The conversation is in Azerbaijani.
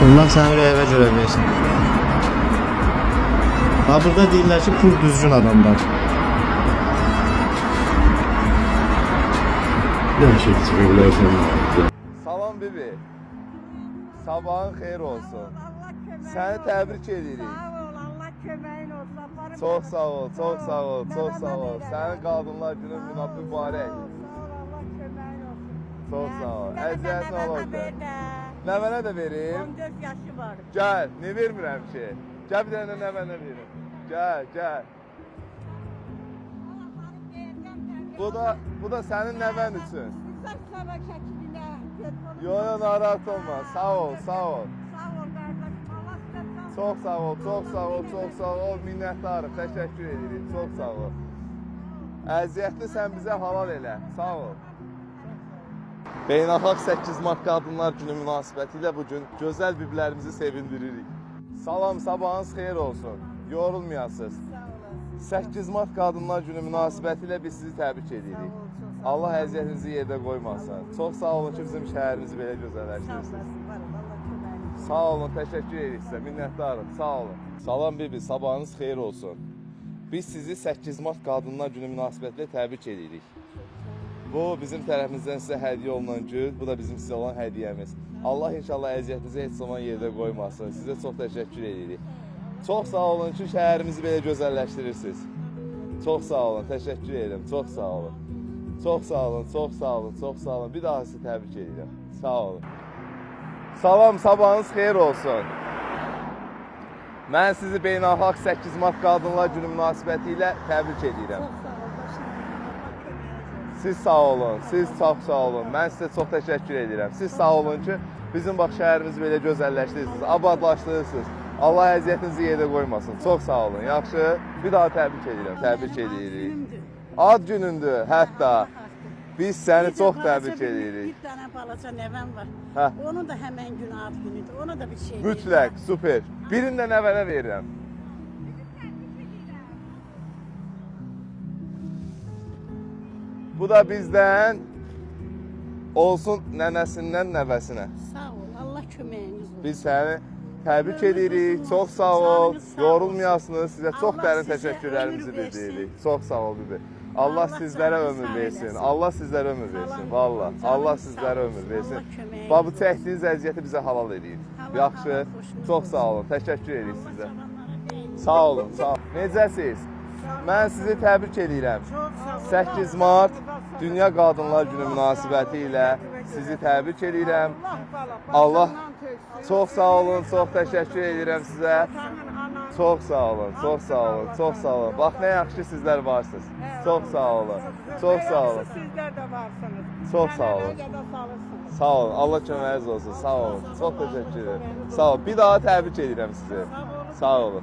Allah səni ürəyivə görə versin. Ha, burada deyirlər ki, pul düzgün adamlar. Salam bibi. Sabahın xeyir olsun. Səni təbrik edirik. Allah köməyin olsun. Çox sağ ol, çox sağ ol, çox sağ ol. Sənin Qadınlar Günün mübarək. Allah köməyin olsun. Çox sağ ol. Əziyyətin olacaq. Nəvənə də verim. 14 yaşı var. Gəl, ne vermirəm ki? Gəl bir dənə nəvənə verim. Gəl, gəl. Bu da sənin nəvən üçün. Uzaq sana şəkilinə. Yo, narahat olma. Sağ ol, sağ ol. Sağ ol qardaşım. Allah sizə Çox sağ ol, çox sağ ol, çox sağ ol. Minnətdarıq, təşəkkür edirik. Çox sağ ol. Əziyyətli sən bizə halal elə. Sağ ol. Beynəlxalq 8 Mart Qadınlar Günü münasibətilə bugün gözəl biblərimizi sevindiririk. Salam, sabahınız xeyir olsun. Yorulmayasınız. 8 Mart Qadınlar Günü münasibətilə biz sizi təbrik edirik. Allah əziyyətinizi yerdə qoymasın. Çox sağ olun ki, bizim şəhərimizi belə gözəlləşdirirsiniz. Sağ olun, təşəkkür edirik sizə, minnətdarıq, sağ olun. Salam bibi, sabahınız xeyir olsun. Biz sizi 8 Mart Qadınlar Günü münasibətilə təbrik edirik. Bu, bizim tərəfimizdən sizə hədiyyə olunan gün, bu da bizim sizə olan hədiyyəmiz. Allah inşallah əziyyətinizi heç zaman yerdə qoymasın. Sizə çox təşəkkür edirik. Çox sağ olun ki, şəhərimizi belə gözəlləşdirirsiniz. Çox sağ olun, təşəkkür edirəm, çox sağ olun. Çox sağ olun, çox sağ olun, çox sağ olun. Bir daha sizi təbrik edirəm. Sağ olun. Salam, sabahınız xeyir olsun. Mən sizi Beynəlxalq 8 Mart Qadınlar Günü münasibəti ilə təbrik edirəm. Siz sağ olun, siz çox sağ olun. Mən sizə çox təşəkkür edirəm. Siz sağ olun ki, bizim bax şəhərimizi belə gözəlləşdirirsiniz, abadlaşdırırsınız. Allah əziyyətinizi yerdə qoymasın. Çox sağ olun, yaxşı. Bir daha təbrik edirəm, təbrik edirik. Ad günündür, hətta. Biz səni çox təbrik edirik. Bir dənə balaca nəvəm var. Hə. Onun da həmən gün ad günüdür. Ona da bir şey Mütləq, super. Birini də nəvənə verirəm. Bu da bizdən olsun nənəsindən nəvəsinə. Sağ ol, Allah köməyiniz olsun. Biz səni təbrik edirik. Çox sağ ol. Yorulmayasınız. Sizə çox dərin təşəkkürlərimizi bildiririk. Çox sağ ol bibi. Allah sizlərə ömür versin. Allah sizlərə ömür versin. Valla. Allah sizlərə ömür versin. Bax bu çəkdiyiniz əziyyəti bizə halal edin. Yaxşı. Çox sağ olun. Təşəkkür edirik sizə. Sağ olun. Sağ olun. Necəsiz? Mən sizi təbrik edirəm. 8 Mart Dünya Qadınlar Günü münasibəti ilə sizi təbrik edirəm. Allah çox sağ olun, çox təşəkkür edirəm sizə. Çox sağ olun, çox sağ olun, çox sağ olun. Bax nə yaxşı ki sizlər varsınız. Çox sağ olun, çox sağ olun. Sizlər də varsınız. Çox sağ olun. Sağ olun, Allah köməyiniz olsun, sağ olun. Çox təşəkkür edirəm. Sağ olun, bir daha təbrik edirəm sizi. Sağ olun.